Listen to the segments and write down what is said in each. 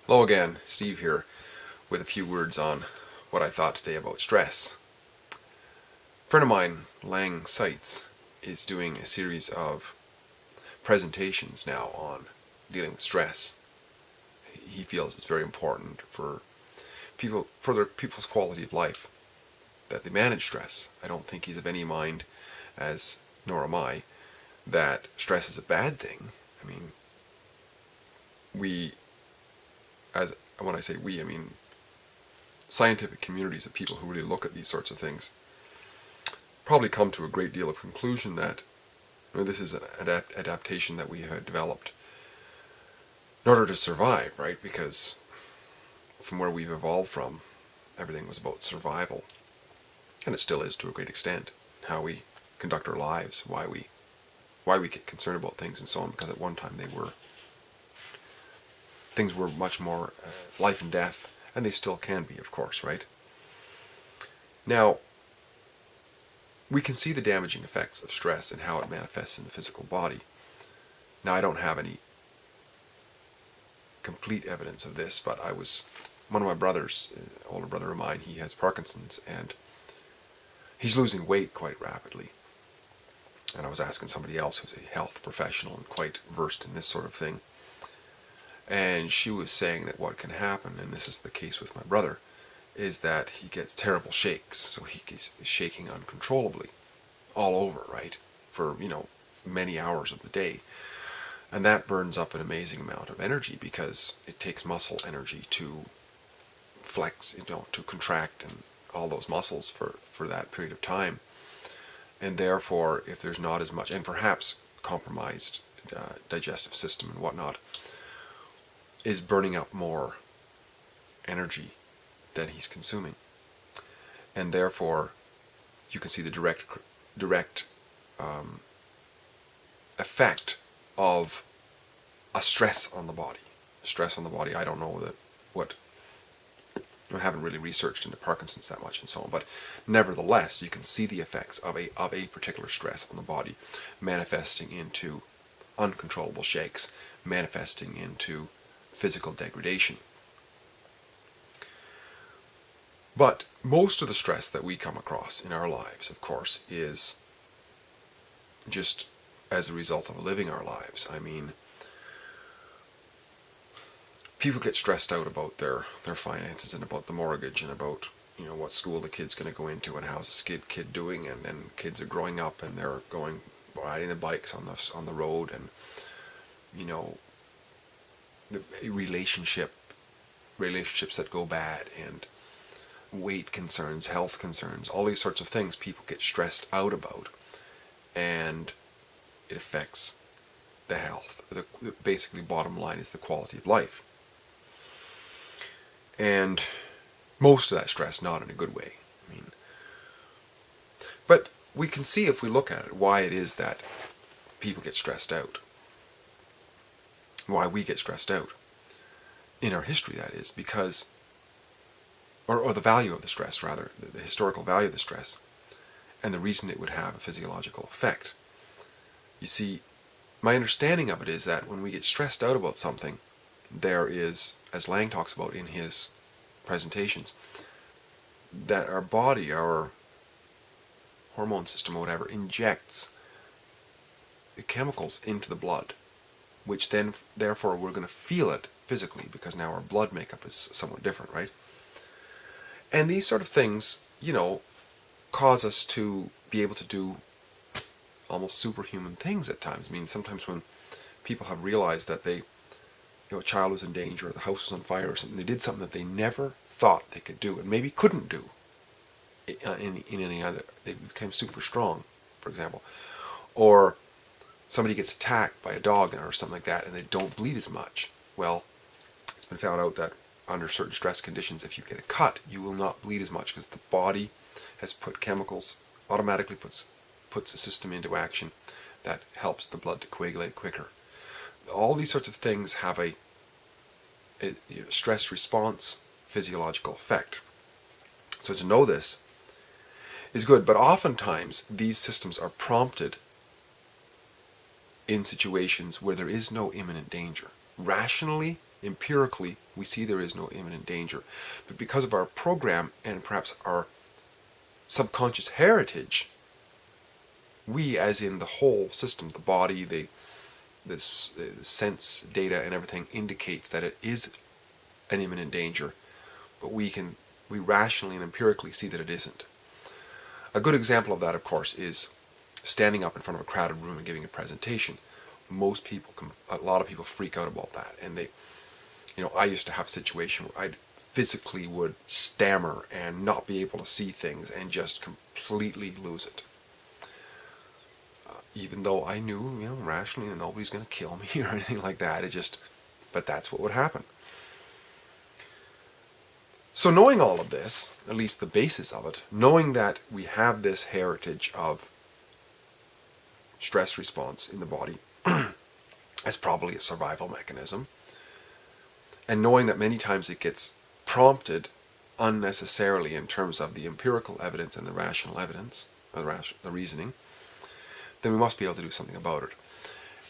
Hello again, Steve here, with a few words on what I thought today about stress. A friend of mine, Lang Seitz, is doing a series of presentations now on dealing with stress. He feels it's very important for people's quality of life that they manage stress. I don't think he's of any mind, as nor am I, that stress is a bad thing. I mean, we, as when I say we, I mean scientific communities of people who really look at these sorts of things probably come to a great deal of conclusion that this is an adaptation that we have developed in order to survive, right? Because from where we've evolved from, everything was about survival, and it still is to a great extent. How we conduct our lives, why we get concerned about things, and so on. Because at one time things were much more life and death, and they still can be, of course, right? Now, we can see the damaging effects of stress and how it manifests in the physical body. Now, I don't have any complete evidence of this, but one of my brothers, an older brother of mine, he has Parkinson's, and he's losing weight quite rapidly. And I was asking somebody else who's a health professional and quite versed in this sort of thing, and she was saying that what can happen, and this is the case with my brother, is that he gets terrible shakes. So he is shaking uncontrollably all over, right, for many hours of the day. And that burns up an amazing amount of energy, because it takes muscle energy to flex, to contract and all those muscles for that period of time. And therefore, if there's not as much, and perhaps compromised digestive system and whatnot, is burning up more energy than he's consuming. And therefore, you can see the direct effect of a stress on the body. Stress on the body, I don't know I haven't really researched into Parkinson's that much and so on, but nevertheless, you can see the effects of a particular stress on the body manifesting into uncontrollable shakes, manifesting into physical degradation. But most of the stress that we come across in our lives, of course, is just as a result of living our lives. I mean, people get stressed out about their finances and about the mortgage and about what school the kid's going to go into and how's the kid doing, and then kids are growing up and they're riding the bikes on the road, and the relationships that go bad, and weight concerns, health concerns, all these sorts of things people get stressed out about, and it affects the health. Basically, bottom line is the quality of life. And most of that stress not in a good way. I mean, but we can see, if we look at it, why it is that people get stressed out. Why we get stressed out. In our history, that is, because or the value of the stress, rather, the historical value of the stress, and the reason it would have a physiological effect. You see, my understanding of it is that when we get stressed out about something, there is, as Lang talks about in his presentations, that our body, our hormone system or whatever, injects the chemicals into the blood, which then, therefore, we're going to feel it physically, because now our blood makeup is somewhat different, right? And these sort of things, cause us to be able to do almost superhuman things at times. I mean, sometimes when people have realized that a child was in danger, or the house was on fire or something, they did something that they never thought they could do, and maybe couldn't do in any other. They became super strong, for example. Or somebody gets attacked by a dog or something like that, and they don't bleed as much. Well, it's been found out that under certain stress conditions, if you get a cut, you will not bleed as much, because the body has put chemicals, automatically puts a system into action that helps the blood to coagulate quicker. All these sorts of things have a stress response physiological effect. So to know this is good, but oftentimes these systems are prompted in situations where there is no imminent danger. Rationally, Empirically, we see there is no imminent danger. But because of our program and perhaps our subconscious heritage, we, as in the whole system, the body, the sense data and everything, indicates that it is an imminent danger, but we rationally and empirically see that it isn't. A good example of that, of course, is standing up in front of a crowded room and giving a presentation. A lot of people freak out about that, and I used to have a situation where I physically would stammer and not be able to see things and just completely lose it. Even though I knew, rationally that nobody's going to kill me or anything like that. But that's what would happen. So knowing all of this, at least the basis of it, knowing that we have this heritage of stress response in the body as probably a survival mechanism, and knowing that many times it gets prompted unnecessarily in terms of the empirical evidence and the rational evidence, the reasoning, then we must be able to do something about it.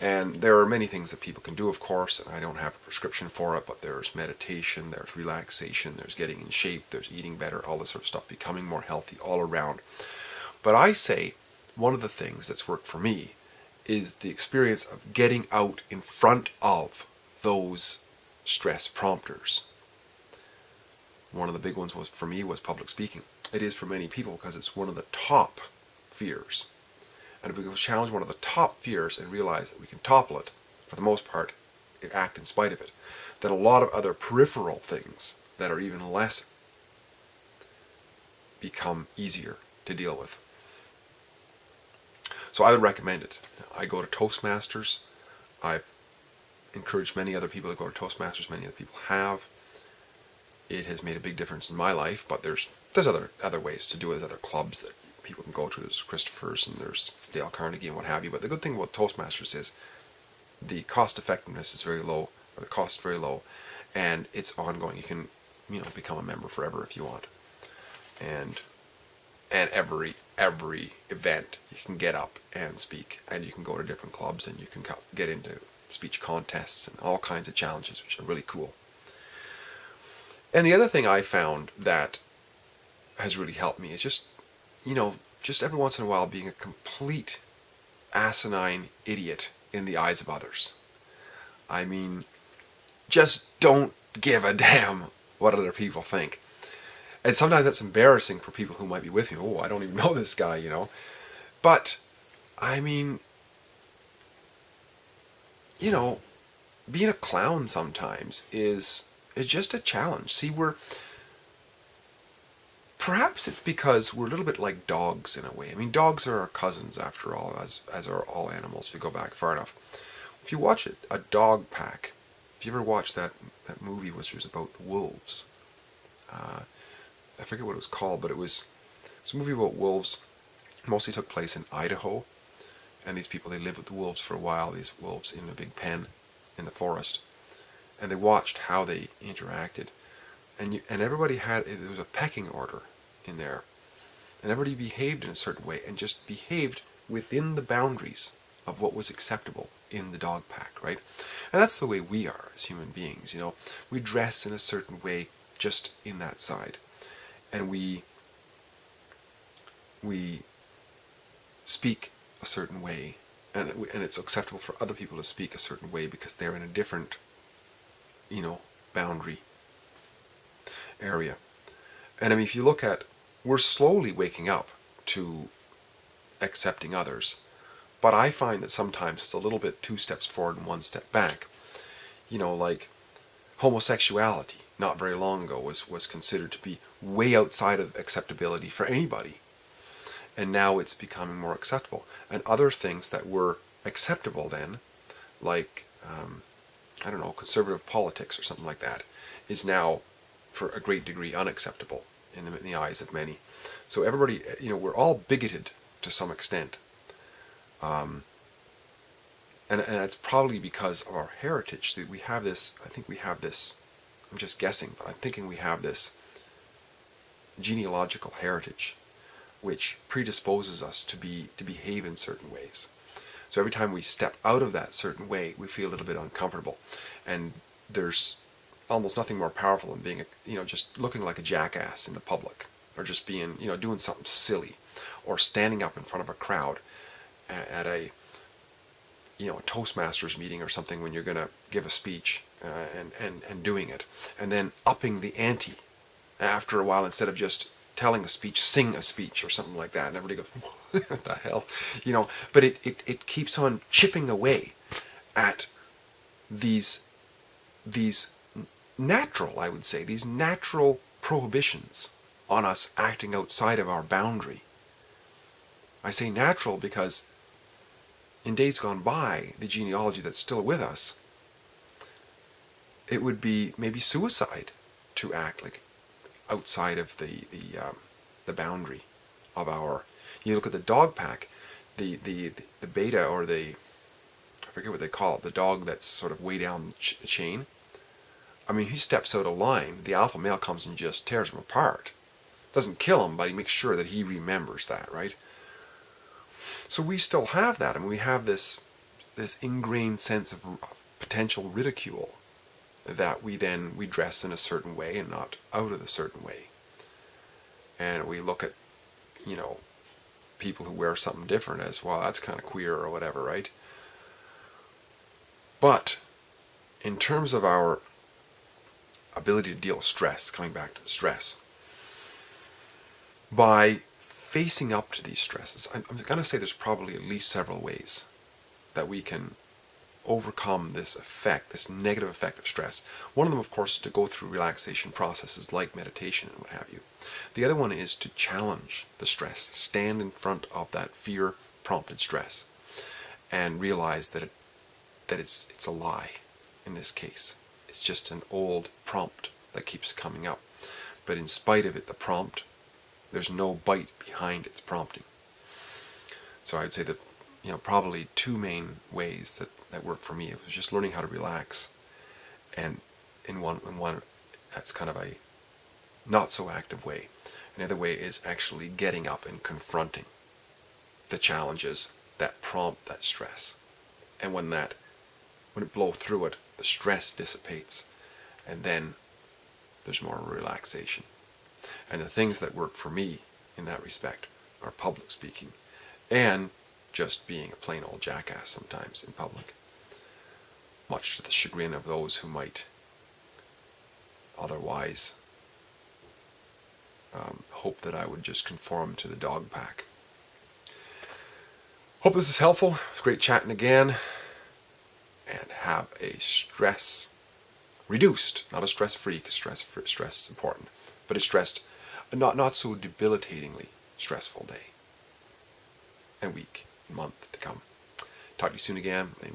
And there are many things that people can do, of course, and I don't have a prescription for it, but there's meditation, there's relaxation, there's getting in shape, there's eating better, all this sort of stuff, becoming more healthy all around. But I say one of the things that's worked for me is the experience of getting out in front of those stress prompters. One of the big ones for me was public speaking. It is for many people because it's one of the top fears. And if we can challenge one of the top fears and realize that we can topple it, for the most part, act in spite of it, then a lot of other peripheral things that are even less become easier to deal with. So I would recommend it. I go to Toastmasters. I've encouraged many other people to go to Toastmasters. Many other people have. It has made a big difference in my life, but there's other ways to do it. There's other clubs that people can go to. There's Christopher's and there's Dale Carnegie and what have you. But the good thing about Toastmasters is the cost effectiveness is very low, or the cost is very low, and it's ongoing. You can, become a member forever if you want. And every event you can get up and speak, and you can go to different clubs, and you can get into speech contests and all kinds of challenges, which are really cool. And the other thing I found that has really helped me is just every once in a while being a complete asinine idiot in the eyes of others. I mean, just don't give a damn what other people think. And sometimes that's embarrassing for people who might be with me. Oh, I don't even know this guy, But, I mean, being a clown sometimes is just a challenge. See, perhaps it's because we're a little bit like dogs in a way. I mean, dogs are our cousins after all, as are all animals if you go back far enough. If you watch a dog pack, if you ever watched that movie which was about the wolves, I forget what it was called, but it was a movie about wolves. Mostly took place in Idaho, and these people, they lived with the wolves for a while, these wolves in a big pen in the forest, and they watched how they interacted, and everybody there was a pecking order in there, and everybody behaved in a certain way, and just behaved within the boundaries of what was acceptable in the dog pack, right? And that's the way we are as human beings, we dress in a certain way just in that side. And we speak a certain way, and it's acceptable for other people to speak a certain way because they're in a different, boundary area. And I mean, if you look at, we're slowly waking up to accepting others, but I find that sometimes it's a little bit 2 steps forward and 1 step back. Like homosexuality, not very long ago, was considered to be way outside of acceptability for anybody. And now it's becoming more acceptable. And other things that were acceptable then, like, conservative politics or something like that, is now, for a great degree, unacceptable in the eyes of many. So everybody, we're all bigoted to some extent. And that's probably because of our heritage. That we have this, I'm just guessing, but I'm thinking we have this genealogical heritage which predisposes us to behave in certain ways. So every time we step out of that certain way, we feel a little bit uncomfortable. And there's almost nothing more powerful than being, just looking like a jackass in the public, or just being, doing something silly, or standing up in front of a crowd at a, a Toastmasters meeting or something when you're going to give a speech, and doing it, and then upping the ante after a while. Instead of just telling a speech, sing a speech or something like that, and everybody goes, what the hell, but it keeps on chipping away at these natural, I would say, these natural prohibitions on us acting outside of our boundary. I say natural because in days gone by, the genealogy that's still with us, it would be maybe suicide to act like outside of the boundary of our. You look at the dog pack, the beta, or I forget what they call it, the dog that's sort of way down the chain. I mean, he steps out of line, the alpha male comes and just tears him apart. Doesn't kill him, but he makes sure that he remembers that, right? So we still have that. I mean, we have this ingrained sense of potential ridicule that we dress in a certain way and not out of a certain way. And we look at, people who wear something different as, well, that's kind of queer or whatever, right? But in terms of our ability to deal with stress, coming back to the stress, by facing up to these stresses, I'm going to say there's probably at least several ways that we can overcome this effect, this negative effect of stress. One of them, of course, is to go through relaxation processes like meditation and what have you. The other one is to challenge the stress, stand in front of that fear-prompted stress, and realize that it's a lie in this case. It's just an old prompt that keeps coming up. But in spite of it, the prompt, there's no bite behind its prompting. So I'd say that, probably two main ways that worked for me. It was just learning how to relax, and in one that's kind of a not so active way. Another way is actually getting up and confronting the challenges that prompt that stress. And when it blows through it, the stress dissipates, and then there's more relaxation. And the things that work for me in that respect are public speaking and just being a plain old jackass sometimes in public, much to the chagrin of those who might otherwise hope that I would just conform to the dog pack. Hope this is helpful. It was great chatting again. And have a stress reduced, not a stress-free, because stress is important, but a not so debilitatingly stressful day and week and month to come. Talk to you soon again. My name is